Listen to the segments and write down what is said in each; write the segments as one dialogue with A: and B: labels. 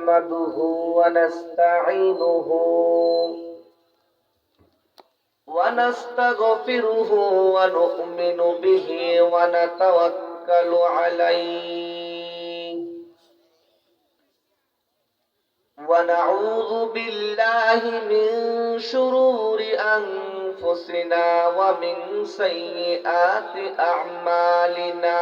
A: نحمده ونستعينه ونستغفره ونؤمن به ونتوكل عليه ونعوذ بالله من شرور أنفسنا ومن سيئات أعمالنا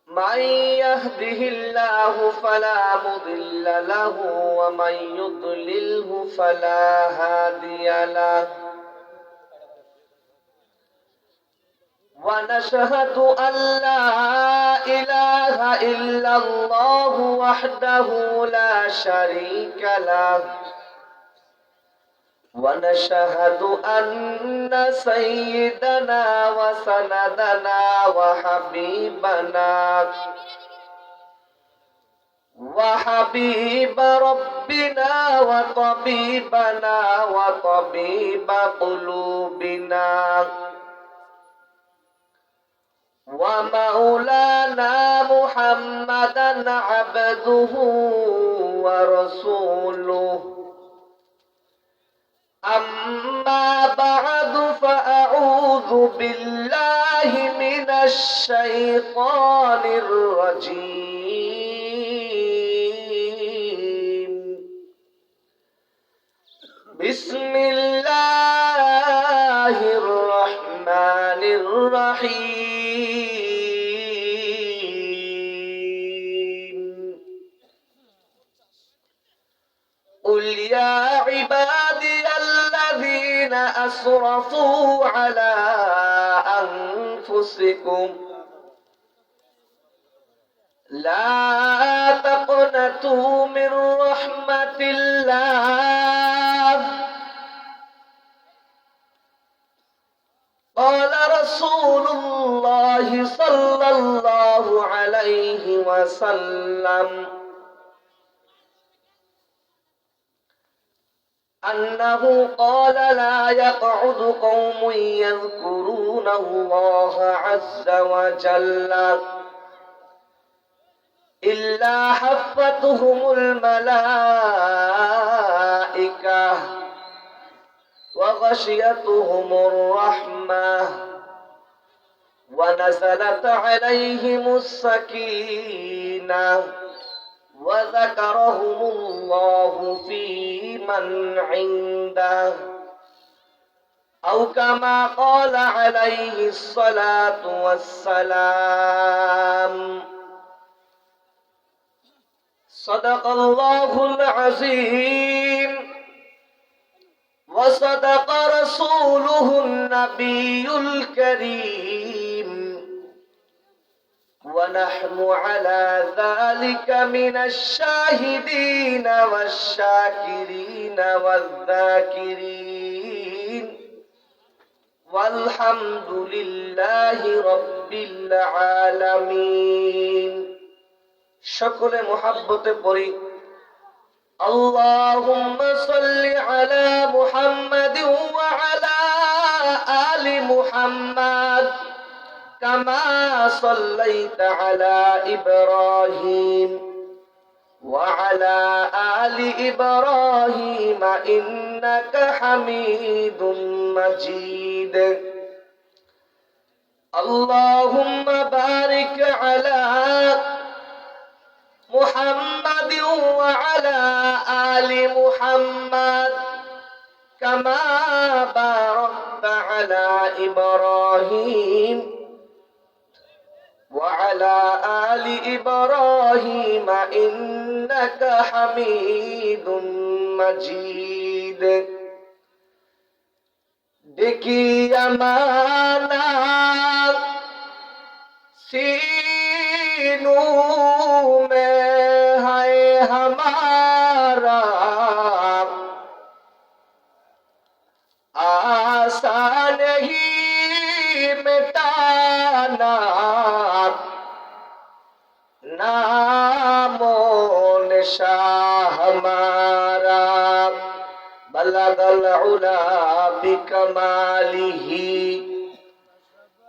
A: من يهده الله فلا مضل له ومن يضلله فلا هادي له ونشهد أن لا إله إلا الله وحده لا شريك له ونشهد أن سيدنا وسندنا وحبيب ربنا وطبيبنا وطبيب قلوبنا ومولانا محمدا عبده ورسوله أما بعد فأعوذ بالله من الشيطان الرجيم بسم الله الرحمن الرحيم قل يا عبادي الذين أسرفوا على أنفسكم لا تقنطوا من رحمة الله قال رسول الله صلى الله عليه وسلم أنه قال لا يقعد قوم يذكرون الله عز وجل إلا حفتهم الملائكة وغشيتهم الرحمة ونزلت عليهم السكينة وذكرهم الله في من عنده أو كما قال عليه الصلاة والسلام صدق الله العظيم وصدق رسوله النبي الكريم ونحن على ذلك من الشاهدين والشاكرين والذاكرين والحمد لله رب العالمين شكر محبت پڑی اللهم صل على محمد وعلى آل محمد كما صليت على إبراهيم وعلى آل إبراهيم إنك حميد مجيد اللهم بارك على محمد وعلى آل محمد كما باركت على إبراهيم وعلى آل إبراهيم إنك حميد مجيد देखी अमाना सीनों में है हमारा आसान ही मिटाना नामो निशान हमारा बलगल उला बिकमालिही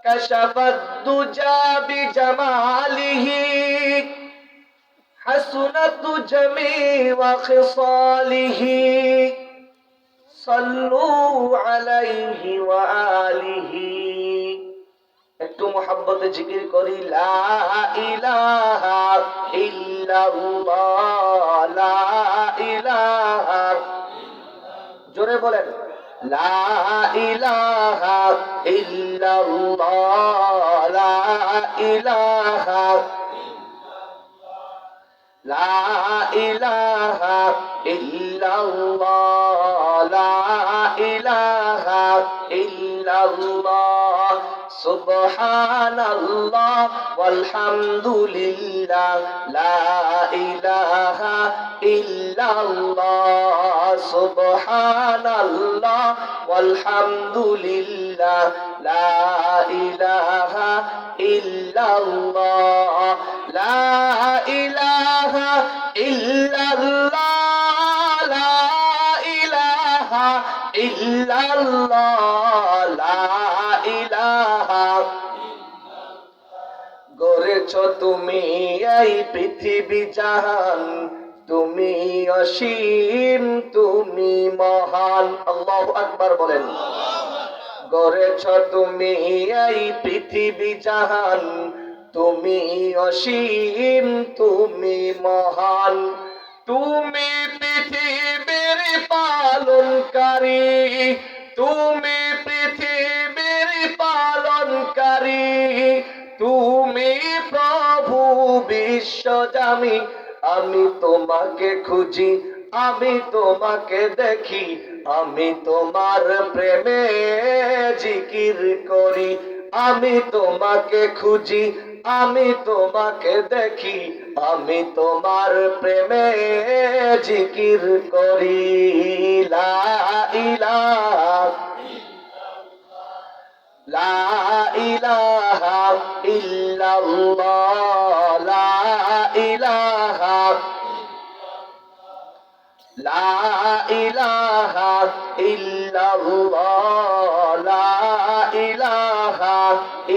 A: कशफत दुजा बिजमालिही حسنت جميع خصاله صلوا عليه وآله একটু মোহাব্বতে জিকির করি লা ইলাহা ইল্লাল্লাহ লা ইলাহা জোরে বলেন লা ইলাহা ইল্লাল্লাহ লা ইলাহা লা ইলাহা ইল্লাল্লাহ লা ইলাহা ইল্লাল্লাহ সুবহানাল্লাহ ওয়ালহামদুলিল্লাহ লা ইলাহা ইল্লাল্লাহ সুবহানাল্লাহ ওয়ালহামদুলিল্লাহ লা ইলাহা ইল্লাল্লাহ লা ইলাহা ইল্লাল্লাহ লা ইলাহা ইল্লাল্লাহ লা ইলাহা গড়েছ তুমি এই পৃথিবী জাহান তুমি অসীম তুমি মহান আল্লাহু আকবার বলেন গড়েছ তুমি এই পৃথিবী জাহান তুমি অসীম তুমি মহান তুমি পৃথিবীর পালনকারী তুমি পৃথিবীর পালনকারী তুমি প্রভু বিশ্বজামি আমি তোমাকে খুঁজি আমি তোমাকে দেখি আমি তোমার প্রেমে জিকির করি আমি তোমাকে খুঁজি আমি তোমাকে দেখি আমি তোমার প্রেমে জিকির করি লা ইলাহা লা ইলাহা ইল্লাল্লাহ লা ইলাহা লা ইলাহা ইল্লাল্লাহ লা ইলাহা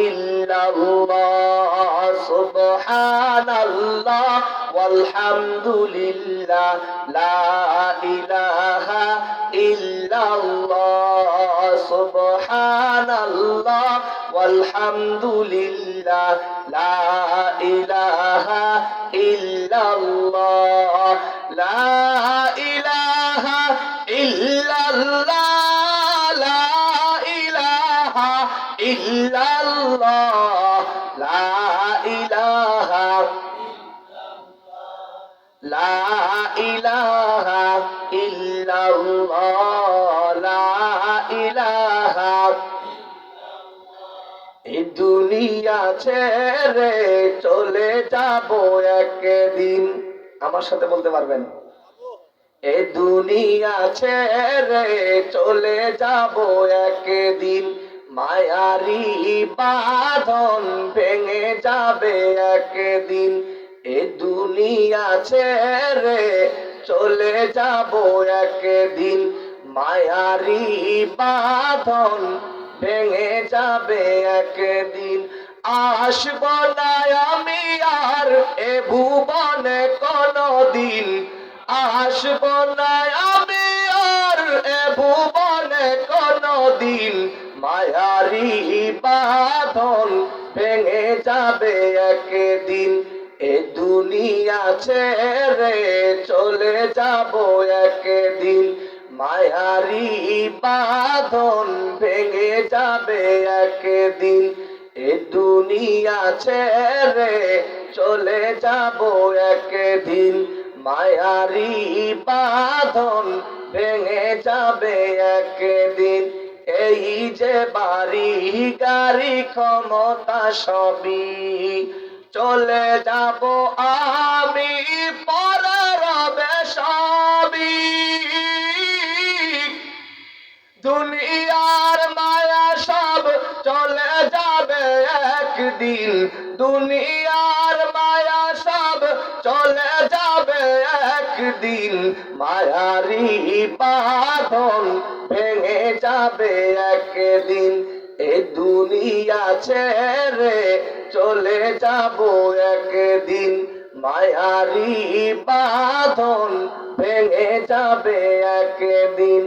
A: ইল্লাল্লাহ সুবহানাল্লাহ ওয়ালহামদুলিল্লাহ লা ইলাহা ইল্লাল্লাহ সুবহানাল্লাহ ওয়ালহামদুলিল্লাহ লা ইলাহা ইল্লাল্লাহ লা ইলাহা ইল্লাল্লাহ লা ইলাহা ইল্লাল্লাহ লা ইলাহা লা ইলাহা ইল্লাল্লাহ লা ইলাহা এই দুনিয়া ছেড়ে চলে যাব একদিন আমার সাথে বলতে পারবেন এ দুনিয়া ছেড়ে চলে যাব একদিন মায়ারি বাঁধন ভেঙে যাবে একদিন এ দুনিয়া ছেড়ে চলে যাব একদিন মায়ারি বাঁধন ভেঙে যাবে একদিন আসব না আমি আর এ ভুবনে কোনদিন আসব না আমি আর এ ভুবনে কোনদিন মায়ারি বাঁধন ভেঙে যাবে একদিন এ দুনিয়া ছেড়ে চলে যাব একদিন মায়ারি বাঁধন ভেঙে যাবে একদিন এ দুনিয়া ছেড়ে চলে যাব একদিন মায়ারি বাঁধন ভেঙে যাবে একদিন এই যে বাড়ি গাড়ি ক্ষমতা সবই চলে যাব আমি পরে রবে সবই দুনিয়ার মায়া সব চলে যাবে একদিন দুনিয়ার মায়া সব চলে যাবে একদিন মায়ারি বাঁধন ভেঙে যাবে একদিন এ দুনিয়া ছেড়ে চলে যাব একদিন মায়ারি বাঁধন ভেঙে যাবে একদিন,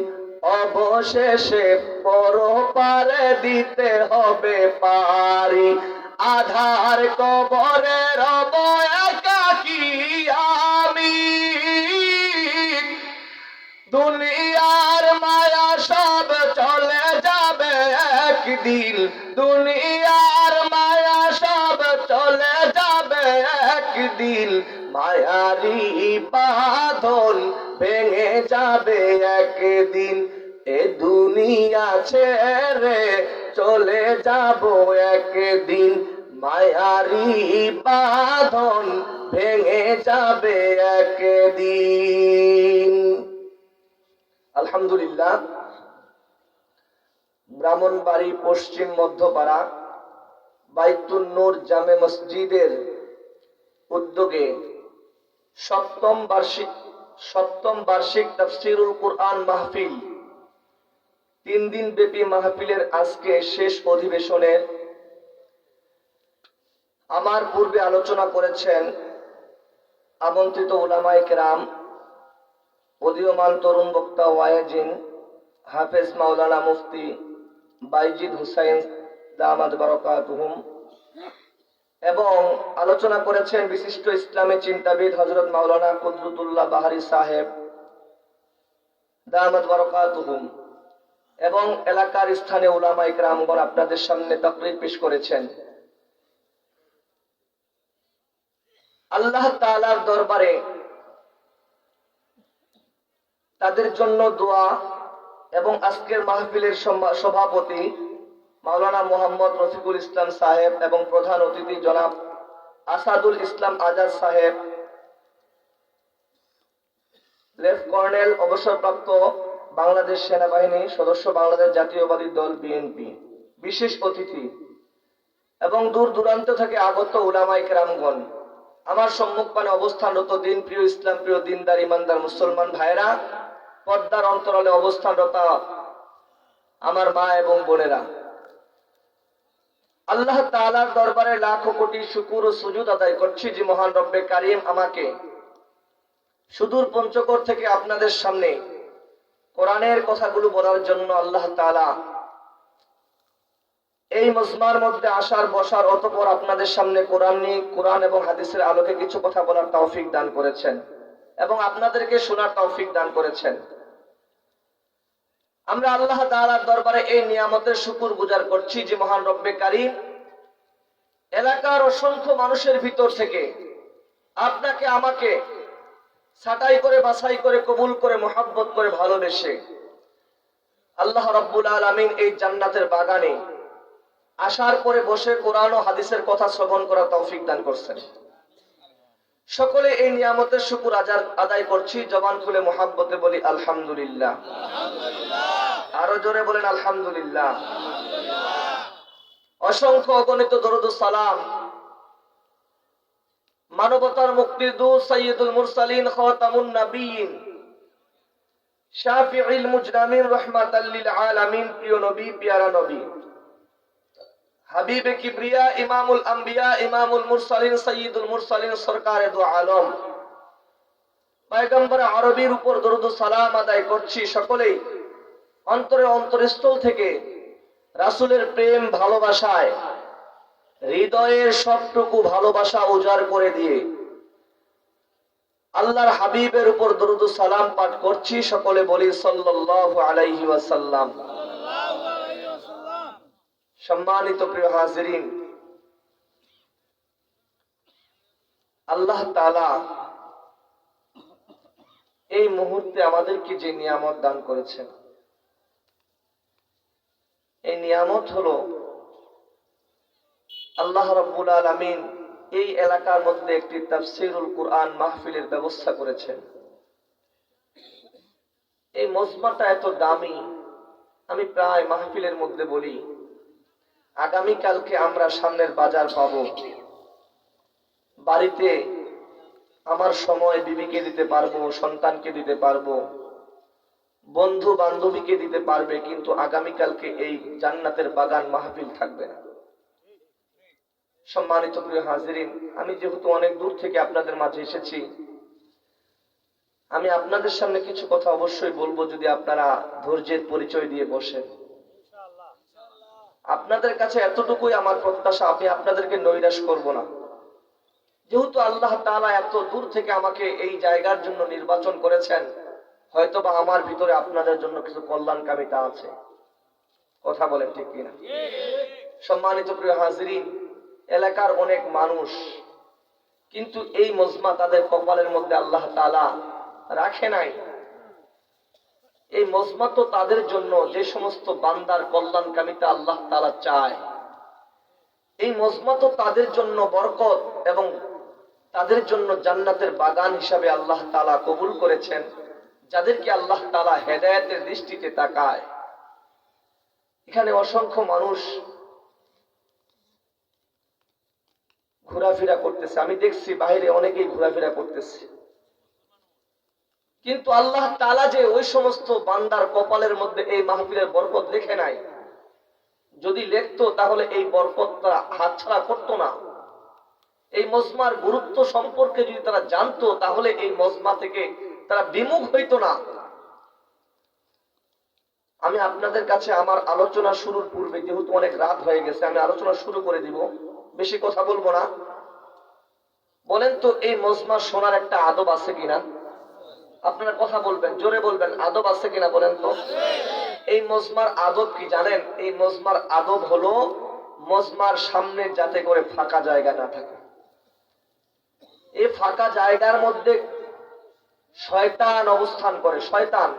A: অবশেষে পরপারে দিতে হবে পারি। আধার কবরে রব একাকী আমি, দুনিয়ার মায়া সব চলে যাবে একদিন, দুনিয়ার মায়া সব চলে যাবে একদিন, মায়ারি বাঁধন ভেঙে যাবে একদিন। এ দুনিয়া ছেড়ে চলে যাব একদিন, মায়ারি বাঁধন ভেঙে যাবে একদিন। আলহামদুলিল্লাহ, ব্রাহ্মণবাড়ি পশ্চিম মধ্যপাড়া বাইতুন নূর জামে মসজিদের উদ্যোগে সপ্তম বার্ষিক তাফসীরুল কুরআন মাহফিল, 3 দিন ব্যাপী মাহফিলের আজকে শেষ অধিবেশনের আমার পূর্বে আলোচনা করেছেন আমন্ত্রিত উলামায়ে কেরাম, উদীয়মান তরুণ বক্তা ওয়াইজিন হাফেজ মাওলানা মুফতি বাইজিদ হুসাইন দামাত বারাকাতুহুম, এবং আলোচনা করেছেন বিশিষ্ট ইসলামী চিন্তাবিদ হযরত মাওলানা কুদরতুল্লাহ বাহারি সাহেব দামাত বারাকাতুহুম, এবং এলাকার স্থানীয় উলামায়ে কেরামগণ আপনাদের সামনে তাকরীর পেশ করেছেন। আল্লাহ তাআলার দরবারে তাদের জন্য দোয়া এবং আজকের মাহফিলের সভাপতি মাওলানা মোহাম্মদ রফিকুল ইসলাম সাহেব এবং প্রধান অতিথি জনাব আসাদুল ইসলাম আজাদ সাহেব, লেফট কর্নেল অবসরপ্রাপ্ত বাংলাদেশ সেনাবাহিনী সদস্য, বাংলাদেশ জাতীয়বাদী দল বিএনপি, বিশেষ অতিথি এবং দূর দূরান্ত থেকে আগত উলামায়ে কেরামগণ, আমার সম্মুখপানে অবস্থানরত দিন প্রিয়, ইসলাম প্রিয়, দিনদার ইমানদার মুসলমান ভাইরা, পর্দার অন্তরালে অবস্থানরত আমার মা এবং বোনেরা, আল্লাহ তাআলার দরবারে লাখো কোটি শুকর ও সুজুদ আদায় করছি যে মহান রব্বে কারীম আমাকে সুদূর পঞ্চগড় থেকে আপনাদের সামনে কোরআনের কথাগুলো বলার জন্য আল্লাহ তাআলা এই মজমার মধ্যে আসার বসার, অতঃপর আপনাদের সামনে কোরআন এবং হাদিসের আলোকে কিছু কথা বলার তৌফিক দান করেছেন এবং আপনাদেরকে শোনার তৌফিক দান করেছেন। আমরা আল্লাহ তাআলার দরবারে এই নিয়ামতের শুকর গুজার করছি যে মহান রব্বে কারীম এলাকার অসংখ্য মানুষের ভিতর থেকে আপনাকে আমাকে ছাঁটাই করে বাছাই করে কবুল করে মহব্বত করে ভালোবেসে আল্লাহ রাব্বুল আলামিন এই জান্নাতের বাগানে আসার পরে বসে কোরআন ও হাদিসের কথা শ্রবণ করার তৌফিক দান করছেন। সকলে এই নিয়ামতের শুকর আদায় করছি, জবান খুলে মহব্বতে বলি আলহামদুলিল্লাহ। আরো জোরে বলেন আলহামদুলিল্লাহ। অসংখ্য অগণিত দরুদ ও সালাম মানবতার মুক্তির দূত সাইয়্যিদুল মুরসালিন খাতামুন নবিয়্যিন শাফিউল মুজরামিন রাহমাতাল লিল আলামিন, প্রিয় নবী, প্যারা নবী, হাবিবে কিবরিয়া, ইমামুল আম্বিয়া, ইমামুল মুরসালিন, সাইয়্যিদুল মুরসালিন, সরকারে দু আলম পয়গম্বর আরবীর উপর দরুদ ও সালাম আদায় করছি। সকলেই অন্তরে অন্তরস্থল থেকে রাসূলের প্রেম ভালোবাসায় হৃদয়ের সবটুকু ভালোবাসা উজাড় করে দিয়ে আল্লাহর হাবিবের উপর দরুদ ও সালাম পাঠ করছি। সকলে বলি সাল্লাল্লাহু আলাইহি ওয়াসাল্লাম। সম্মানিত প্রিয় হাজিরিন, আল্লাহ তাআলা এই মুহূর্তে আমাদেরকে যে নিয়ামত দান করেছেন, এই নিয়ামত হলো আল্লাহ রাব্বুল আলামিন এই এলাকার মধ্যে একটি তাফসীরুল কুরআন মাহফিলের ব্যবস্থা করেছেন। এই মজমাটা এত দামি, আমি প্রায় মাহফিলের মধ্যে বলি আগামী কালকে আমরা সামনের বাজার পাবো, বাড়িতে আমার সময় বিবিকে দিতে পারবো, সন্তানকে দিতে পারবো, বন্ধু বান্ধবীকে দিতে পারবে, কিন্তু আগামী কালকে এই জান্নাতের বাগান মাহফিল থাকবে না। সম্মানিত প্রিয় হাজিরিন, আমি যেহেতু অনেক দূর থেকে আপনাদের মাঝে এসেছি, আমি আপনাদের সামনে কিছু কথা অবশ্যই বলবো যদি আপনারা ধৈর্যের পরিচয় দিয়ে বসেন। আপনাদের কাছে এতটুকুই আমার প্রত্যাশা, আমি আপনাদেরকে নৈরাশ করব না। যেহেতু আল্লাহ তাআলা এত দূর থেকে আমাকে এই জায়গার জন্য নির্বাচন করেছেন, হয়তোবা আমার ভিতরে আপনাদের জন্য কিছু কল্যাণকামিতা আছে। কথা বলেন ঠিক কিনা? সম্মানিত প্রিয় হাজিরিন, এলাকার অনেক মানুষ, কিন্তু এই মজমা তাদের কপালের মধ্যে আল্লাহ তাআলা রাখে নাই। এই মজমা তো তাদের জন্য যে সমস্ত বান্দার কল্যাণকামিতা আল্লাহ তাআলা চায়। এই মজমা তো তাদের জন্য বরকত এবং তাদের জন্য জান্নাতের বাগান হিসাবে আল্লাহ তাআলা কবুল করেছেন, যাদেরকে আল্লাহ তাআলা হেদায়েতের দৃষ্টিতে তাকায়। এখানে অসংখ্য মানুষ ঘোরাফেরা করতেছে, আমি দেখছি বাইরে অনেকেই ঘোরাফেরা করতেছে, কিন্তু আল্লাহ তাআলা যে ওই সমস্ত বান্দার কপালের মধ্যে এই মাহফিলের বরকত লেখে নাই। যদি লিখতো তাহলে এই বরকতটা হাতছাড়া করতো না। এই মজমার গুরুত্ব সম্পর্কে যদি তারা জানতো তাহলে এই মজমা থেকে তারা বিমুখ হইতো না। আমি আপনাদের কাছে আমার আলোচনা শুরুর পূর্বে, যেহেতু অনেক রাত হয়ে গেছে, আমি আলোচনা শুরু করে দিব, বেশি কথা বলবো না। বলেন তো এই মজমা শোনার একটা আদব আছে কিনা? আপনারা কথা বলবেন, জোরে বলবেন, আদব আছে কিনা বলেন তো। এই মজমার আদব কি জানেন? এই মজমার আদব হলো মজমার সামনে যাতে করে ফাঁকা জায়গা না থাকে। এই ফাঁকা জায়গার মধ্যে শয়তান অবস্থান করে, শয়তান।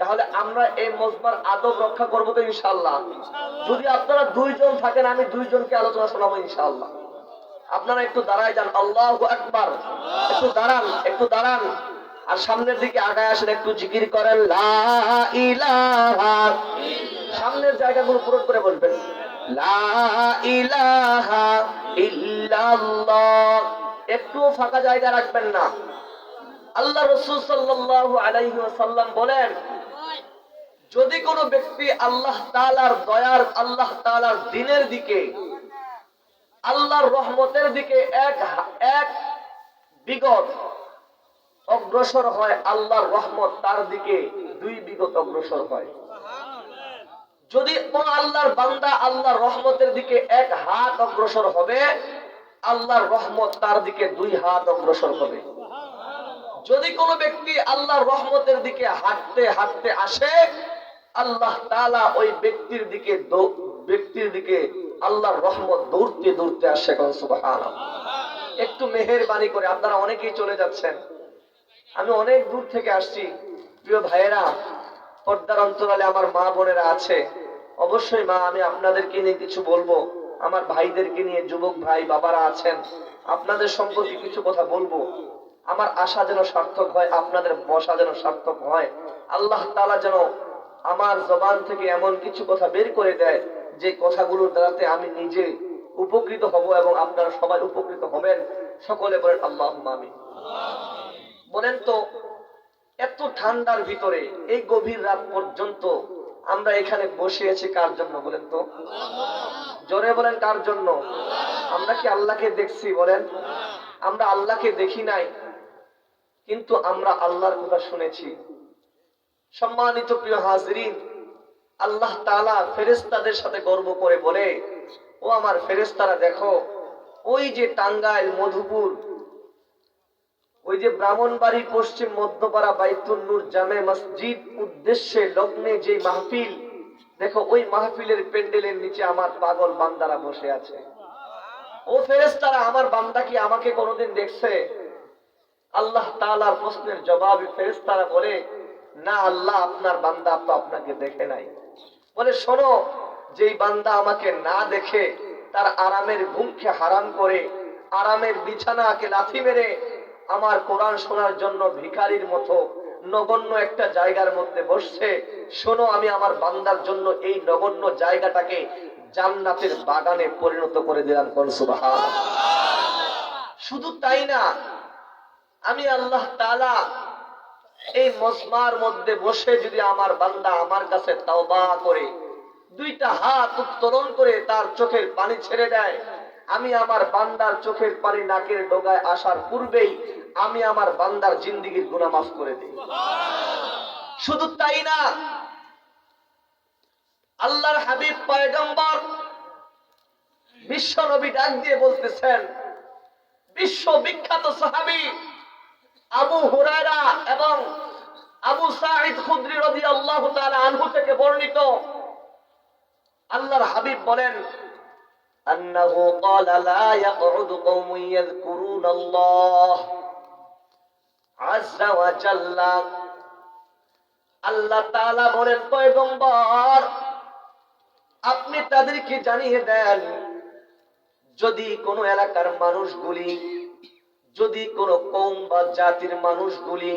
A: তাহলে আমরা এই মজমার আদব রক্ষা করবো তো ইনশাআল্লাহ। যদি আপনারা দুইজন থাকেন, আমি দুইজনকে আলোচনা শোনাবো ইনশাআল্লাহ। আপনারা একটু দাঁড়ায় যান, আল্লাহু আকবার। একটু দাঁড়ান, একটু দাঁড়ান, আর সামনের দিকে আগায় আসেন, একটু জিকির করেন লা ইলাহা। সামনের জায়গাগুলো পূরণ করে বলবেন লা ইলাহা ইল্লাল্লাহ। একটু ফাঁকা জায়গা রাখবেন না। আল্লাহ রাসূল সাল্লাল্লাহু আলাইহি ওয়াসাল্লাম বলেন, যদি কোনো ব্যক্তি আল্লাহ তাআলার দয়ার, আল্লাহ তাআলার দ্বীনের দিকে, আল্লাহর রহমতের দিকে এক বিগত অগ্রসর হয়, আল্লাহর রহমত তার দিকে 2 বিগত অগ্রসর হয়। যদি কোন আল্লাহর বান্দা আল্লাহর রহমতের দিকে 1 হাত অগ্রসর হবে, আল্লাহর রহমত তার দিকে 2 হাত অগ্রসর হবে। যদি কোনো ব্যক্তি আল্লাহর রহমতের দিকে হাঁটতে হাঁটতে আসে, আল্লাহ তাআলা ওই ব্যক্তির দিকে আল্লাহর রহমত দৌড়তে দৌড়তে আসে। সুবহানাল্লাহ। একটু মেহেরবানি করে, আপনারা অনেকেই চলে যাচ্ছেন, আমি অনেক দূর থেকে আসছি। প্রিয় ভাইয়েরা, পর্দার অন্তরালে আমার মা বোনেরা আছে, অবশ্যই মা, আমি আপনাদেরকে নিয়ে কিছু বলবো। আমার ভাইদেরকে নিয়ে, যুবক ভাই বাবারা আছেন, আপনাদের সম্পর্কে কিছু কথা বলবো। আমার আশা যেন সার্থক হয়, আপনাদের বসা যেন সার্থক হয়। আল্লাহ তাআলা যেন আমার জবান থেকে এমন কিছু কথা বের করে দেয় যে কথাগুলোর দ্বারাতে আমি নিজে উপকৃত হব এবং আপনারা সবাই উপকৃত হবেন। সকলে বলেন আল্লাহুম্মা আমিন। বলেন তো, এত ঠান্ডার ভিতরে এই গভীর রাত পর্যন্ত আমরা এখানে বসে আছি কার জন্য বলেন তো? জোরে বলেন, কার জন্য? আমরা কি আল্লাহকে দেখছি? বলেন, আমরা আল্লাহকে দেখি নাই, কিন্তু আমরা আল্লাহর কথা শুনেছি। সম্মানিত প্রিয় হাজিরিন, আল্লাহ তাআলা ফেরেশতাদের সাথে গর্ব করে বলে, ও আমার ফেরেশতারা, দেখো ওই যে টাঙ্গাইল, মধুপুর, ওই যে ব্রাহ্মণবাড়ি, পশ্চিম মধ্যপাড়া বাইতুল নূর জামে মসজিদ উদ্দেশ্যে লগ্নে যে মাহফিল, দেখো ওই মাহফিলের প্যান্ডেলের নিচে আমার পাগল বান্দারা বসে আছে। ও ফেরেশতারা, আমার বান্দা কি আমাকে কোনোদিন দেখছে? আল্লাহ তাআলার প্রশ্নের জবাবে ফেরেশতারা বলে, না আল্লাহ, আপনার বান্দা তো আপনাকে দেখে নাই। বলে, শোনো, যেই বান্দা আমাকে না দেখে তার আরামের ঘুমকে হারাম করে, আরামের বিছানাকে লাথি মেরে আমার কোরআন শোনার জন্য ভিখারির মতো নগণ্য একটা জায়গার মধ্যে বসছে, শোনো, আমি আমার বান্দার জন্য এই নগণ্য জায়গাটাকে জান্নাতের বাগানে পরিণত করে দিলাম। সুবহানাল্লাহ। শুধু তাই না, আমি আল্লাহ তাআলা এই মজমার মধ্যে বসে যদি আমার বান্দা আমার কাছে তাওবা করে 2টা হাত উত্তোলন করে তার চোখের পানি ছেড়ে দেয়, আমি আমার বান্দার চোখের পানি নাকের ডগায় আসার পূর্বেই আমি আমার বান্দার জিন্দেগীর গুনাহ মাফ করে দেই। শুধু তাই না, আল্লাহর হাবিব পয়গম্বর বিশ্ব নবী ডাক দিয়ে বলতেছেন, বিশ্ব বিখ্যাত সাহাবী আবু হুরায়রা এবং আবু সাঈদ খুদরি রাদিয়াল্লাহু তাআলা আনহু থেকে বর্ণিত, আল্লাহর হাবিব বলেন, আন্নাহু ক্বালা লা ইয়াকউদু কওমুন ইয়াযকুরুনাল্লাহ আযজা ওয়া জাল্লা। আল্লাহ তাআলা বলেন, পয়গম্বর আপনি তাদেরকে জানিয়ে দেন, যদি কোন এলাকার মানুষগুলি, যদি কোন কওম বা জাতির মানুষগুলি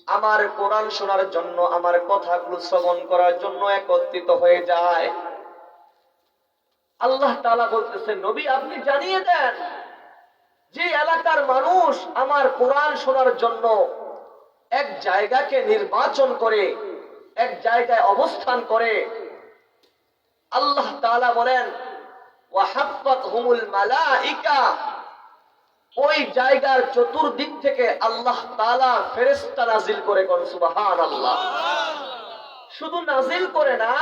A: আমার কোরআন শোনার জন্য, আমার কথাগুলো শ্রবণ করার জন্য একত্রিত হয়ে যায়, আল্লাহ তাআলা বলতেছেন, নবী আপনি জানিয়ে দেন, যে এলাকার মানুষ আমার কোরআন শোনার জন্য এক জায়গাকে নির্বাচন করে, এক জায়গায় অবস্থান করে, আল্লাহ তাআলা বলেন, ওয়া হাফাতহুমুল মালাইকা, ওই জায়গার চতুর্দিক থেকে আল্লাহ তাআলা ফেরেশতা নাজিল করে। কোন সুবহানাল্লাহ। শুধু নাজিল করে না,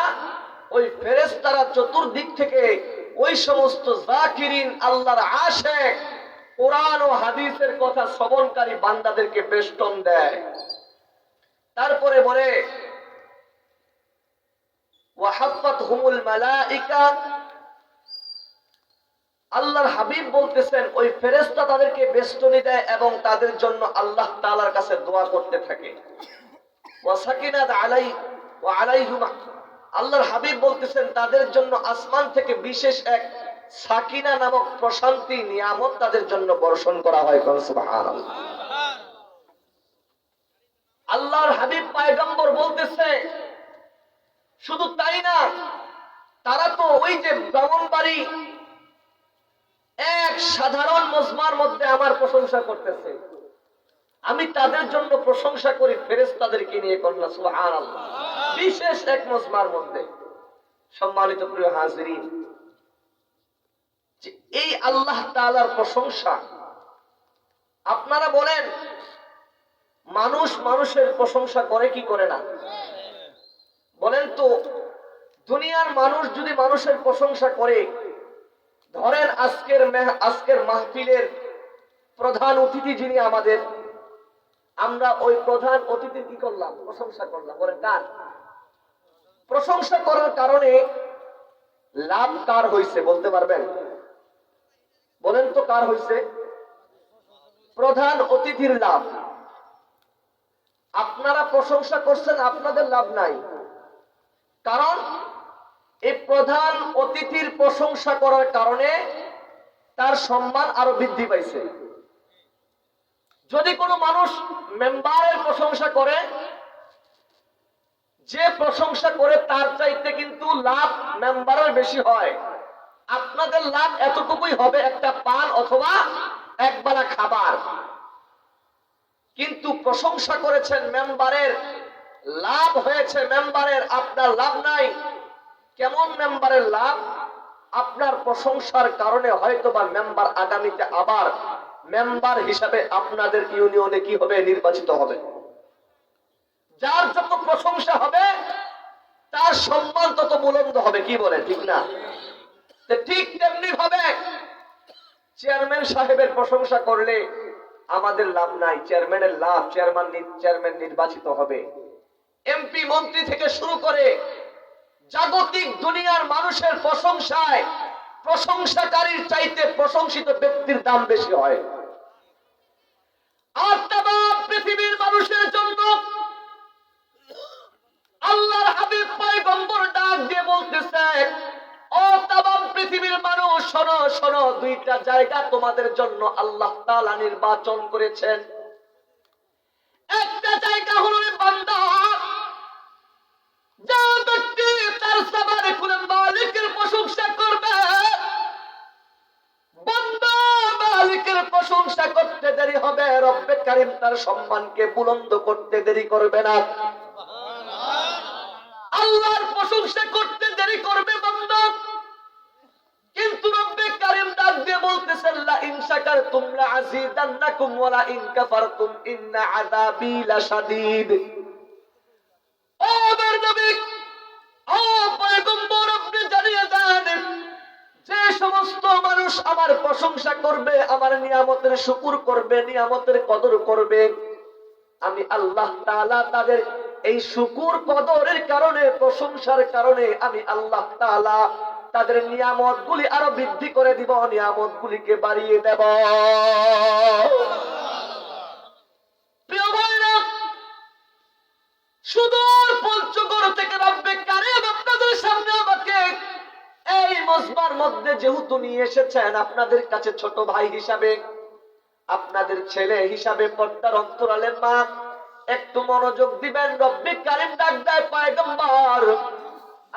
A: ওই ফেরেশতারা চতুর্দিক থেকে ওই সমস্ত যাকিরিন, আল্লাহর আশিক, কোরআন ও হাদিসের কথা শ্রবণকারী বান্দাদেরকে বেষ্টন দেয়। তারপরে বলে, ওয়া হাফাতহুমুল মালাইকা, আল্লাহর হাবিব বলতেছেন ওই ফেরেশতা তাদেরকে বেষ্টনী দেয় এবং তাদের জন্য আল্লাহ তাআলার কাছে দোয়া করতে থাকে। ওয়া সাকিনাত আলাইহিম, আল্লাহর হাবিব বলতেছেন তাদের জন্য আসমান থেকে বিশেষ এক সাকিনা নামক প্রশান্তি নিয়ামত তাদের জন্য বর্ষণ করা হয়। সুবহানাল্লাহ। আল্লাহর হাবিব পয়গম্বর বলতেছে, শুধু তাই না, তারা তো ওই যে ব্রাহ্মণবাড়ি এক সাধারণ মজমার মধ্যে আমার প্রশংসা করতেছে, আমি তাদের জন্য প্রশংসা করি ফেরেশতাদেরকে নিয়ে। কন্যা সুবহানাল্লাহ। বিশেষ এক মজমার মধ্যে। সম্মানিত প্রিয় হাজিরিন, এই আল্লাহ তাআলার প্রশংসা, আপনারা বলেন মানুষ মানুষের প্রশংসা করে কি করে না? বলেন তো, দুনিয়ার মানুষ যদি মানুষের প্রশংসা করে, ধরেন আজকের মাহফিলের প্রধান অতিথি যিনি আমাদের, আমরা ওই প্রধান অতিথি কি করলাম? প্রশংসা করলাম। বলেন কার? প্রশংসা করার কারণে লাভ কার হইছে বলতে পারবেন? বলেন তো কার হইছে? প্রধান অতিথির লাভ। আপনারা প্রশংসা করছেন, আপনাদের লাভ নাই, কারণ এই প্রধান অতিথির প্রশংসা করার কারণে তার সম্মান আরো বৃদ্ধি পাইছে। যদি কোনো মানুষ মেম্বারের প্রশংসা করে, যে প্রশংসা করে তার চাইতে কিন্তু লাভ মেম্বারের বেশি হয়। আপনাদের লাভ এতটুকুই হবে, একটা পান অথবা একবেলা খাবার, কিন্তু প্রশংসা করেছেন মেম্বারের, লাভ হয়েছে মেম্বারের, আপনার লাভ নাই। কেমন মেম্বারের লাভ? আপনার প্রশংসার কারণে হয়তোবা মেম্বার আগামীতে আবার মেম্বার হিসাবে আপনাদের ইউনিয়নে কি হবে? নির্বাচিত হবে। যার যত প্রশংসা হবে তার সম্মান তত বুলন্দ হবে। কি বলে? ঠিক না? ঠিক তেমনি ভাবে চেয়ারম্যান সাহেবের প্রশংসা করলে আমাদের লাভ নাই, চেয়ারম্যানের লাভ, চেয়ারম্যান নির্বাচিত হবে। এমপি মন্ত্রী থেকে শুরু করে জাগতিক দুনিয়ার মানুষের প্রশংসায় প্রশংসাকারীর চাইতে প্রশংসিত ব্যক্তির দাম বেশি হয়। আর তামাম পৃথিবীর মানুষের জন্য আল্লাহর হাবিব পয়গম্বর ডাক দিয়ে বলতেছে, ও তামাম পৃথিবীর মানুষ, শোনো শোনো, দুইটা জায়গা তোমাদের জন্য আল্লাহ তাআলা নির্বাচন করেছেন। একটা জায়গা হলো বান্দা, যে ব্যক্তি তার সাবারে খুলে মালিকের প্রশংসা করবে, বান্দা মালিকের প্রশংসা করতে দেরি হবে, রব্বে কারীম তার সম্মানকে বুলন্দ করতে দেরি করবে না। আল্লাহর প্রশংসা করতে দেরি করবে বান্দা, কিন্তু রব্বে কারীম ডাক দিয়ে বলতেছেন লা ইন শাকারতুম লা আযীদান্নাকুম ওয়া লা ইন কাফারতুম ইন্না আযাবী লাশাদীদ। ও আমার নবী, ও পয়গম্বর, আপনি জানিয়ে দেন যে সমস্ত মানুষ আমার প্রশংসা করবে, আমার নিয়ামতের শুকর করবে, নিয়ামতের কদর করবে, আমি আল্লাহ তাআলা তাদের এই শুকর কদরের কারণে, প্রশংসার কারণে আমি আল্লাহ তাআলা তাদের নিয়ামতগুলি আরো বৃদ্ধি করে দিব, নিয়ামতগুলিকে বাড়িয়ে দেব। প্রিয় ভাইরা, সুদূর পঞ্চগড় থেকে রব্বে কারীম আপনাদের সামনে আমাকে এই মজমার মধ্যে যেহেতু নিয়ে এসেছেন, আপনাদের কাছে ছোট ভাই হিসাবে, আপনাদের ছেলে হিসাবে, পর্দার অন্তরালের মা, একটু মনোযোগ দিবেন। রব্বে কারীম ডাক দেয়, পয়গম্বর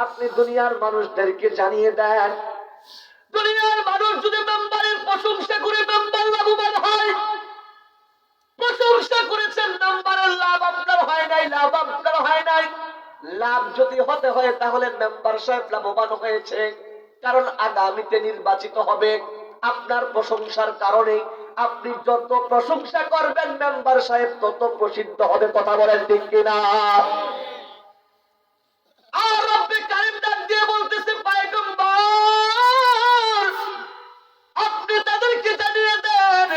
A: আপনি দুনিয়ার মানুষদেরকে জানিয়ে দেন, দুনিয়ার মানুষ যদি মেম্বারের প্রশংসা করে মেম্বার লাভবান হয়, প্রশংসা করেছেন মেম্বারের লাভ আপনার হয় নাই, লাভ আপনার হয় নাই, লাভ যদি হতে হয় তাহলে মেম্বার সাহেব লাভবান হয়েছে, কারণ আগামীতে নির্বাচিত হবে আপনার প্রশংসার কারণে। আপনি যত প্রশংসা করবেন মেম্বার সাহেব তত প্রসিদ্ধ হবে। কথা বলেন ঠিক কিনা? আর রব্বে কারীম ডাক দিয়ে বলতেছে, পয়গম্বর আপনি তাদেরকে জানিয়ে দেন,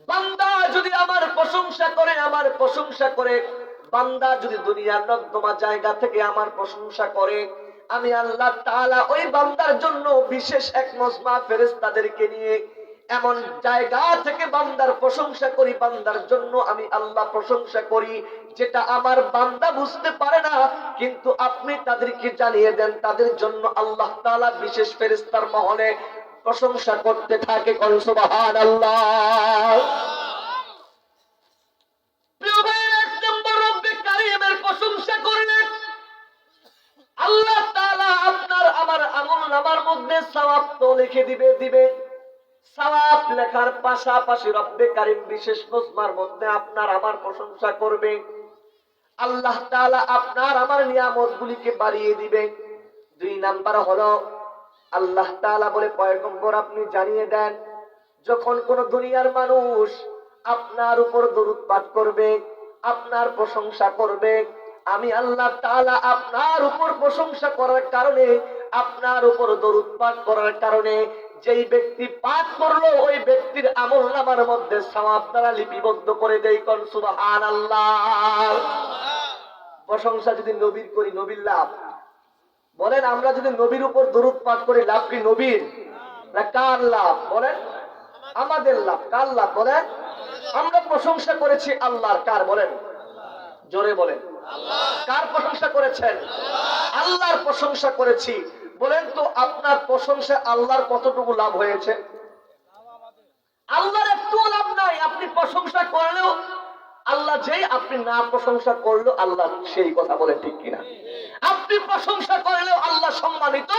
A: বান্দা যদি আমার প্রশংসা করে, আমার প্রশংসা করে, বান্দা যদি দুনিয়ার নর্দমা জায়গা থেকে আমার প্রশংসা করে, আমি আল্লাহ তাআলা ওই বান্দার জন্য বিশেষ এক মজমা ফেরেশতাদেরকে নিয়ে এমন জায়গা থেকে বান্দার প্রশংসা করি, বান্দার জন্য আমি আল্লাহ প্রশংসা করি যেটা আমার বান্দা বুঝতে পারে না, কিন্তু আপনি তাদেরকে জানিয়ে দেন তাদের জন্য আল্লাহ তাআলা বিশেষ ফেরেশতার মহলে প্রশংসা করতে থাকে। কোন সুবহানাল্লাহ। প্রিয় ভাইরা, এক নম্বর রব্বে কারীমের প্রশংসা করলেন, আল্লাহ তাআলা আপনার আমার আমলনামার মধ্যে সওয়াব তো লিখে দিবে। সওয়াব লেখার পাশাপাশি রব্বে কারীম বিশেষ মজমার মধ্যে আপনার আমার প্রশংসা করবে, আল্লাহ তাআলা আপনার আমার নিয়ামতগুলিকে বাড়িয়ে দিবে। দুই নাম্বার হলো আল্লাহ তাআলা বলে, পয়গম্বর আপনি জানিয়ে দেন, যখন কোন দুনিয়ার মানুষ আপনার উপর দরুদ পাঠ করবে, আপনার প্রশংসা করবে, আমি আল্লাহ তাআলা আপনার উপর প্রশংসা করার কারণে, আপনার উপর দরুদ পাঠ করার কারণে যেই ব্যক্তি পাঠ করলো ওই ব্যক্তির আমলনামার মধ্যে সওয়াব দ্বারা লিপিবদ্ধ করে দেই। কোন সুবহানাল্লাহ। প্রশংসা যদি নবীর করি, নবীর লাভ। বলেন, আমরা যদি নবীর উপর দরুদ পাঠ করি, লাভ কি নবীর না কার লাভ? বলেন, আমাদের লাভ। কার লাভ? বলেন, আমরা প্রশংসা করেছি আল্লাহর। কার? বলেন, জোরে বলেন। কার প্রশংসা করেছেন? আল্লাহর প্রশংসা করেছি। বলেন তো, আপনার প্রশংসা আল্লাহর কতটুকু লাভ হয়েছে? আল্লাহর একটু লাভ নাই। আপনি প্রশংসা করলেও আল্লাহ যেই, আপনি না প্রশংসা করলেও আল্লাহ সেই। কথা বলেন ঠিক কিনা? আপনি প্রশংসা করলেও আল্লাহ সম্মানিত,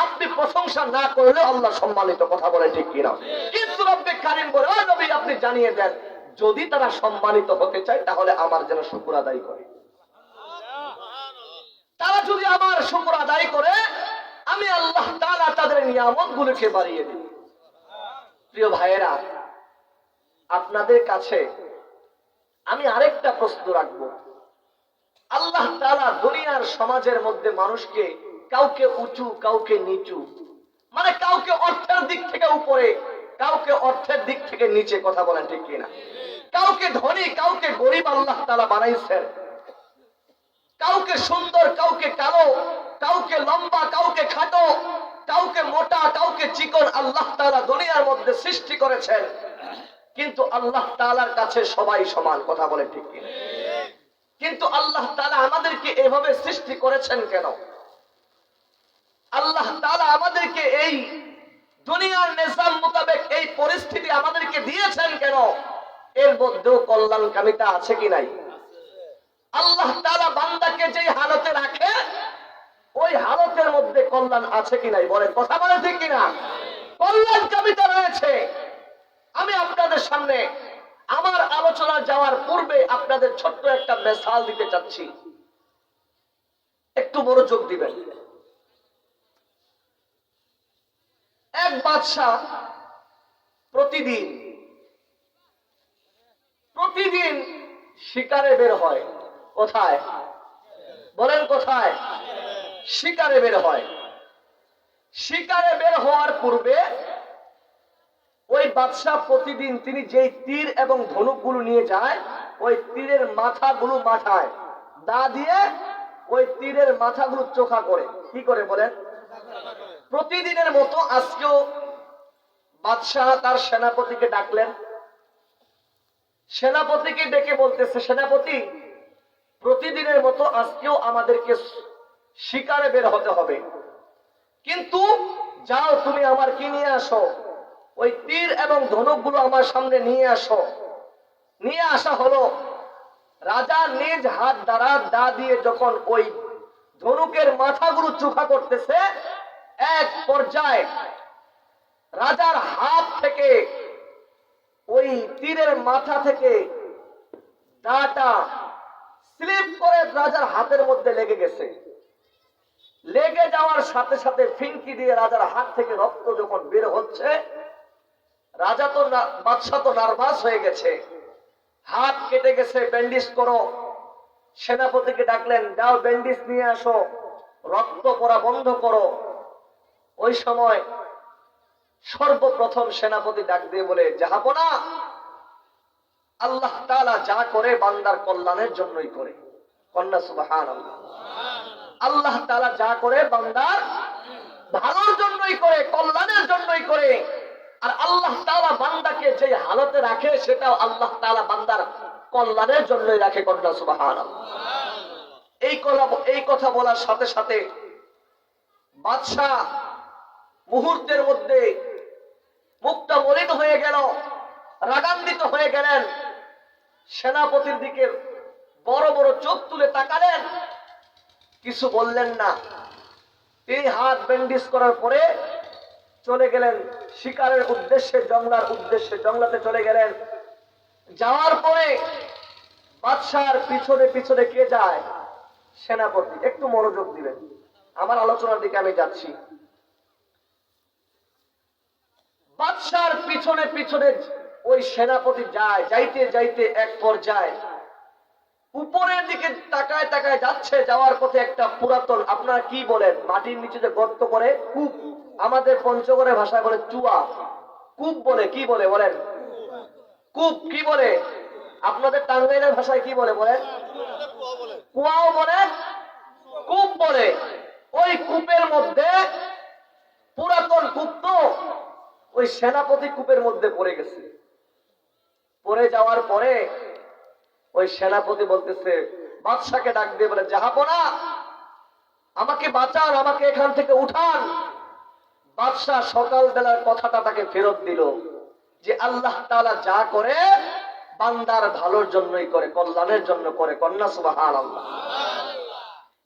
A: আপনি প্রশংসা না করলেও আল্লাহ সম্মানিত। কথা বলেন ঠিক কিনা? কিন্তু রব্বে কারীম বলে, ও নবী আপনি জানিয়ে দেন, যদি তারা সম্মানিত হতে চায় তাহলে আমার যেন শুকর আদায় করে। তারা যদি আমার শুকর আদায় করে, আমি আল্লাহ তাআলা তাদের নিয়ামতগুলোকে বাড়িয়ে দিই। প্রিয় ভাইয়েরা, আপনাদের কাছে আমি আরেকটা প্রশ্ন রাখবো। আল্লাহ তাআলা দুনিয়ার সমাজের মধ্যে মানুষকে কাউকে উঁচু, কাউকে নিচু, মানে কাউকে অর্থের দিক থেকে উপরে, কাউকে অর্থের দিক থেকে নিচে। কথা বলেন ঠিক কিনা? কাউকে ধনী, কাউকে গরিব আল্লাহ তাআলা বানাইছেন। কাউকে সুন্দর, কাউকে কালো, কাউকে লম্বা, কাউকে খাটো, কাউকে মোটা, কাউকে চিকন আল্লাহ তাআলা দুনিয়ার মধ্যে সৃষ্টি করেছেন। কিন্তু আল্লাহ তাআলার কাছে সবাই সমান। কথা বলেন ঠিক কিনা? কিন্তু আল্লাহ তাআলা আমাদেরকে এভাবে সৃষ্টি করেছেন কেন? আল্লাহ তাআলা আমাদেরকে এই দুনিয়ার নিজাম মোতাবেক এই পরিস্থিতি আমাদেরকে দিয়েছেন কেন? এর মধ্যেও কল্যাণকামিতা আছে কি নাই? আল্লাহ তাআলা বান্দাকে যেই হালতে রাখে ওই হালতের মধ্যে কল্যাণ আছে কি নাই? বলে, কথা বলে ঠিক কিনা? কল্যাণকামিতা রয়েছে। আমি আপনাদের সামনে আমার আলোচনা যাওয়ার পূর্বে আপনাদের ছোট্ট একটা মিসাল দিতে চাচ্ছি, একটু মনোযোগ দিবেন। এক বাদশাহ প্রতিদিন প্রতিদিন শিকারে বের হয়। কোথায় বলেন? কোথায়? শিকারে বের হয়। শিকারে বের হওয়ার পূর্বে ওই বাদশাহ প্রতিদিন তিনি যেই তীর এবং ধনুকগুলো নিয়ে যায়, ওই তীরের মাথাগুলো মাথায় দা দিয়ে ওই তীরের মাথাগুলো চোখা করে। কি করে বলেন? প্রতিদিনের মতো আজকেও বাদশাহ তার সেনাপতিকে ডাকলেন। সেনাপতিকে ডেকে বলতেছে, সেনাপতি, প্রতিদিনের মতো আজকেও আমাদেরকে শিকারে বের হতে হবে, কিন্তু যাও তুমি আমার কি নিয়ে আসো, ওই তীর এবং ধনুকগুলো আমার সামনে নিয়ে আসো। নিয়ে আসা হলো। রাজা নিজ হাত দ্বারা দা দিয়ে যখন ওই ধনুকের মাথাগুলো চোখা করতেছে, এক পর্যায়ে রাজার হাত থেকে ওই তীরের মাথা থেকে দাটা স্লিপ করে রাজার হাতের মধ্যে লেগে গেছে। লেগে যাওয়ার সাথে সাথে ফিনকি দিয়ে রাজার হাত থেকে রক্ত যখন বের হচ্ছে, রাজা তো বাদশাহ তো নার্ভাস হয়ে গেছে, হাত কেটে গেছে, ব্যান্ডেজ করো। সেনাপতিকে ডাকলেন, যাও ব্যান্ডেজ নিয়ে আসো, রক্ত পড়া বন্ধ করো। ওই সময় সর্বপ্রথম সেনাপতি ডাক দিয়ে বলে, জাহাপনা, আল্লাহ তাআলা যা করে বান্দার কল্যাণের জন্যই করে। কন্যা সুবহানাল্লাহ। আল্লাহ তাআলা যা করে বান্দার ভালোর জন্যই করে, কল্যাণের জন্যই করে। আর আল্লাহ তাআলা বান্দাকে যে হালতে রাখে সেটাও আল্লাহ তাআলা বান্দার কল্যাণের জন্যই রাখে। কন্যা সুবহানাল্লাহ। এই কথা বলার সাথে সাথে বাদশাহ মুহূর্তের মধ্যে মুখটা মলিন হয়ে গেল, রাগান্বিত হয়ে গেলেন। সেনাপতির দিকে বড় বড় চোখ তুলে তাকালেন, কিছু বললেন না। তিনি হাত ব্যান্ডেজ করার পরে চলে গেলেন শিকারের উদ্দেশ্যে, জংলাতে চলে গেলেন। যাওয়ার পরে বাদশার পিছনে পিছনে কে যায়? সেনাপতি। একটু মনোযোগ দিবেন, আমার আলোচনার দিকে আমি যাচ্ছি। বাদশার পিছনে পিছনে ওই সেনাপতি যায়। যাইতে যাইতে এক পর্যায়ে উপরের দিকে তাকায় তাকায় যাচ্ছে। যাওয়ার পথে একটা পুরাতন, আপনারা কি বলেন, মাটির নিচে যে গর্ত করে, কূপ, আমাদের পঞ্চগড়ের ভাষায় বলে চুয়া, কূপ বলে। কি বলে বলেন? কূপ। কি বলে আপনাদের টাঙ্গাইলের ভাষায়? কি বলে বলেন? কুয়াও বলে, কূপ বলে। ওই কূপের মধ্যে, পুরাতন কূপ তো, ওই সেনাপতি কূপের মধ্যে পড়ে গেছে। পড়ে যাওয়ার পরে ওই সেনাপতি বলতেছে, বাদশাকে ডাক দিয়ে বলে, জাহাপনা, আমাকে বাঁচান, আমাকে এখান থেকে উঠান। বাদশাহ সকালবেলার কথাটা তাকে ফেরত দিল, যে আল্লাহ তাআলা যা করে বান্দার ভালোর জন্যই করে, কল্যাণের জন্য করে। কন্যা সুবহানাল্লাহ।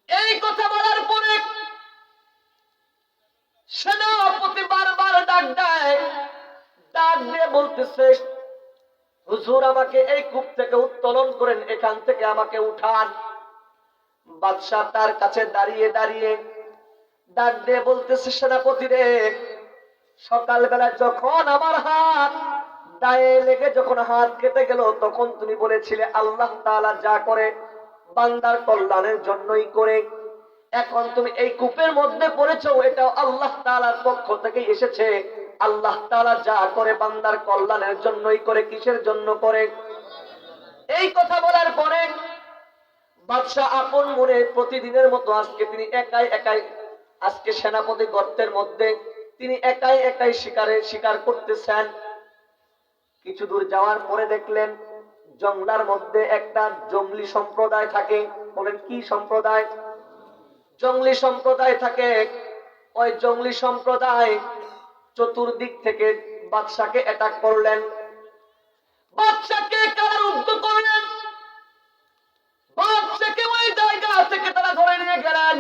A: এই কথা বলার পরে সেনাপতি বারবার ডাক দেয়, ডাক দিয়ে বলতেছে, হুজুর, আমাকে এই কূপ থেকে উত্তোলন করেন, এখান থেকে আমাকে উঠান। বাদশাহ তার কাছে দাঁড়িয়ে দাঁড়িয়ে ডাক দিয়ে বলতেছে, সেনাপতি রে, সকালবেলা যখন আমার হাত দায়ে লেগে যখন হাত কেটে গেল, তখন তুমি বলেছিলে আল্লাহ তাআলা যা করে বান্দার কল্যাণের জন্যই করে। এখন তুমি এই কূপের মধ্যে পড়েছো, এটাও আল্লাহ তাআলার পক্ষ থেকে এসেছে। আল্লাহ তাআলা যা করে বান্দার কল্যাণের জন্যই করে। কিসের জন্য করে? এই কথা বলার পরে বাদশাহ আপন মনে প্রতিদিনের মতো আজকে তিনি একাই একাই, আজকে সেনাপতি গর্তের মধ্যে তিনি একাই একাই শিকার করতেছেন। কিছু দূর যাওয়ার পরে দেখলেন জংলার মধ্যে একটা জঙ্গলি সম্প্রদায় থাকে। বলেন, কি সম্প্রদায়? জঙ্গলি সম্প্রদায় থাকে। ওই জঙ্গলি সম্প্রদায় চতুর্দিক থেকে বাদশাকে অ্যাটাক করলেন, বাদশাকে কারারুদ্ধ করলেন, বাদশাকে ওই জায়গা থেকে তারা ধরে নিয়ে গেলেন,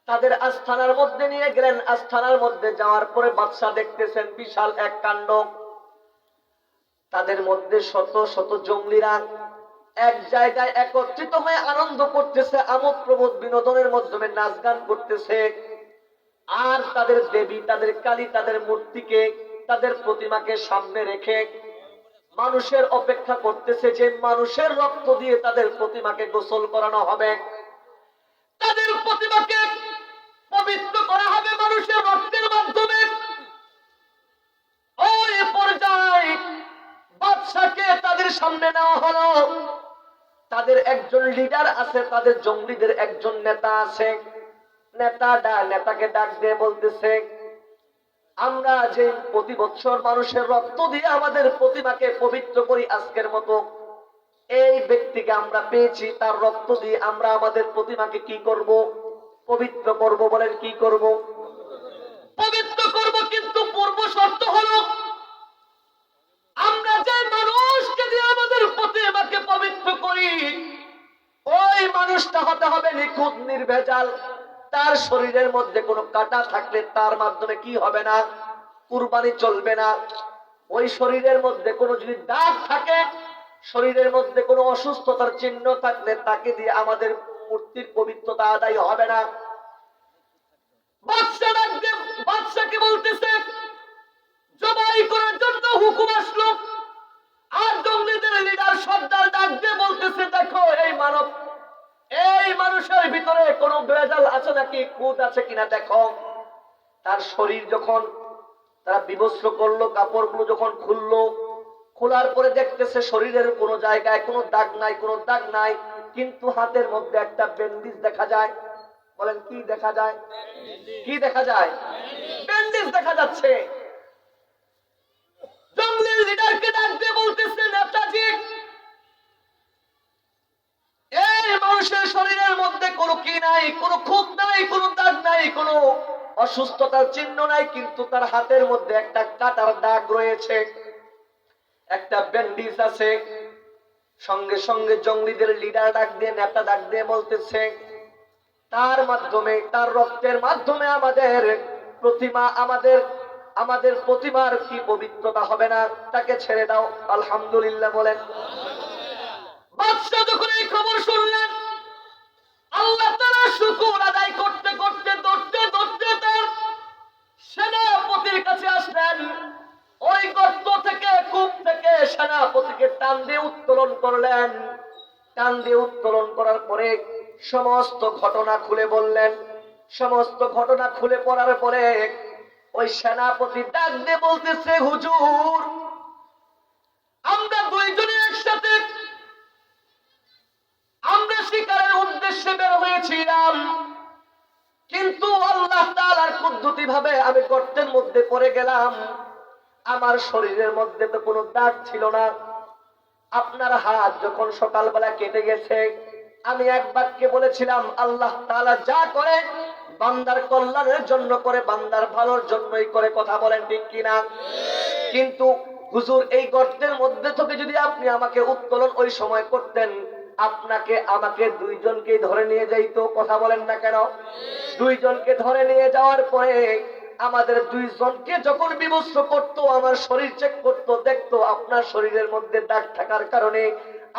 A: তাদের আস্থানার মধ্যে নিয়ে গেলেন। আস্থানার মধ্যে যাওয়ার পরে বাদশা দেখতেছেন বিশাল এক কাণ্ড। তাদের মধ্যে শত শত জঙ্গলিরা এক জায়গায় একত্রিত হয়ে আনন্দ করতেছে, আমোদ প্রমোদ বিনোদনের মাধ্যমে নাচ গান করতেছে। আর তাদের দেবী, তাদের কালী, তাদের মূর্তিকে, তাদের প্রতিমাকে সামনে রেখে মানুষের অপেক্ষা করতেছে যে মানুষের রক্ত দিয়ে তাদের প্রতিমাকে গোসল করানো হবে, তাদের প্রতিমাকে পবিত্র করা হবে মানুষের রক্তের মাধ্যমে। ওই পর্যায়ে বাদশাকে তাদের সামনে নেওয়া হলো। তাদের একজন লিডার আছে, তাদের জঙ্গলিদের একজন নেতা আছে। নেতাকে ডাক দিয়ে বলতেছে, আমরা যে প্রতি বছর মানুষের রক্ত দিয়ে আমাদের প্রতিমাকে পবিত্র করি, আজকের মতো এই ব্যক্তিকে আমরা পেয়েছি, তার রক্ত দিয়ে আমরা আমাদের প্রতিমাকে কি করব? পবিত্র করব। বলেন কি করব? পবিত্র করব। কিন্তু পূর্ব শর্ত হলো আমরা যে মানুষকে দিয়ে আমাদের প্রতিমাকে পবিত্র করি, ওই মানুষটা হতে হবে নিখুঁত, নির্ভেজাল। তার শরীরের মধ্যে কোনো কাটা থাকলে তার মাধ্যমে কি হবে না? কুরবানি চলবে না। ওই শরীরের মধ্যে কোনো যদি দাগ থাকে, শরীরের মধ্যে কোনো অসুস্থতার চিহ্ন থাকলে তাকে দিয়ে আমাদের মূর্তির পবিত্রতা আদায় হবে না। বাদশাকে বলতেছে জবাই করার জন্য হুকুম আসলো। আর জঙ্গলিদের লিডার সর্দার ডাক দিয়ে বলতেছে, দেখো এই মানুষের ভিতরে কোনো ভেজাল আছে নাকি, খুঁত আছে কিনা দেখো। তার শরীর যখন তারা বিবস্ত্র করলো, কাপড়গুলো যখন খুললো, খোলার পরে দেখতেছে শরীরের কোনো জায়গায় কোনো দাগ নাই, কোনো দাগ নাই, কিন্তু হাতের মধ্যে একটা ব্যান্ডেজ দেখা যায়। বলেন কি দেখা যায়? কি দেখা যায়? ব্যান্ডেজ দেখা যাচ্ছে। জঙ্গলের লিডারকে ডাক দিয়ে বলতেছে, নেতাজি, এই মানুষের শরীরের মধ্যে কোনো কি নাই, কোনো খুঁত নাই, কোনো দাগ নাই, কোনো অসুস্থতার চিহ্ন নাই, কিন্তু তার হাতের মধ্যে একটা কাটার দাগ রয়েছে, একটা ব্যান্ডেজ আছে। সঙ্গে সঙ্গে জঙ্গলিদের লিডার ডাক দিয়ে, নেতা ডাক দিয়ে বলতেছে, তার মাধ্যমে, তার রক্তের মাধ্যমে আমাদের প্রতিমা, আমাদের প্রতিমার কি পবিত্রতা হবে না? তাকে ছেড়ে দাও। আলহামদুলিল্লাহ বলেন। বাদশা যখন এই খবর শুনলেন, আল্লাহ তাআলা শুকর আদায় করতে করতে তার সেনাপতির কাছে আসলেন। ওই গর্ত থেকে, কূপ থেকে সেনাপতিকে টান দিয়ে উত্তোলন করলেন। টান দিয়ে উত্তোলন করার পরে সমস্ত ঘটনা খুলে বললেন। সমস্ত ঘটনা খুলে পড়ার পরে ওই সেনাপতি ডাক দিয়ে বলতেছে, হুজুর, আমরা দুইজনে একসাথে আমরা শিকারের উদ্দেশ্যে বের হয়েছিলাম, কিন্তু আল্লাহ তাআলার কুদরতি ভাবে আমি গর্তের মধ্যে পড়ে গেলাম। আমার শরীরের মধ্যে তো কোনো দাগ ছিল না। আপনার হাত যখন সকালবেলা কেটে গেছে, আমি এক বাক্যে বলেছিলাম, আল্লাহ তাআলা যা করে বান্দার কল্যাণের জন্য করে, বান্দার ভালোর জন্যই করে। কথা বলেন ঠিক কিনা? কিন্তু হুজুর, এই গর্তের মধ্যে থেকে যদি আপনি আমাকে উত্তোলন ওই সময় করতেন, আমাকে দুইজনকে ধরে নিয়ে যাইতো। কথা বলেন না কেন? দুইজনকে ধরে নিয়ে যাওয়ার পরে আমাদের দুইজনকে যখন বিবস্ত্র করতো, আমার শরীর চেক করতো, দেখতো আপনার শরীরের মধ্যে দাগ থাকার কারণে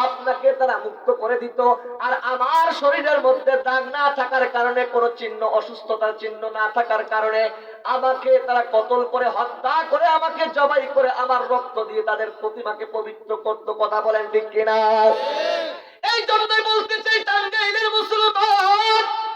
A: আপনাকে তারা মুক্ত করে দিত। আর আমার শরীরের মধ্যে দাগ না থাকার কারণে, কোনো চিহ্ন, অসুস্থতার চিহ্ন না থাকার কারণে আমাকে তারা কতল করে, হত্যা করে, আমাকে জবাই করে আমার রক্ত দিয়ে তাদের প্রতিমাকে পবিত্র করত। কথা বলেন ঠিক কিনা? এই জন্যই বলতে চাই, টাঙ্গাইলের মুসলমান,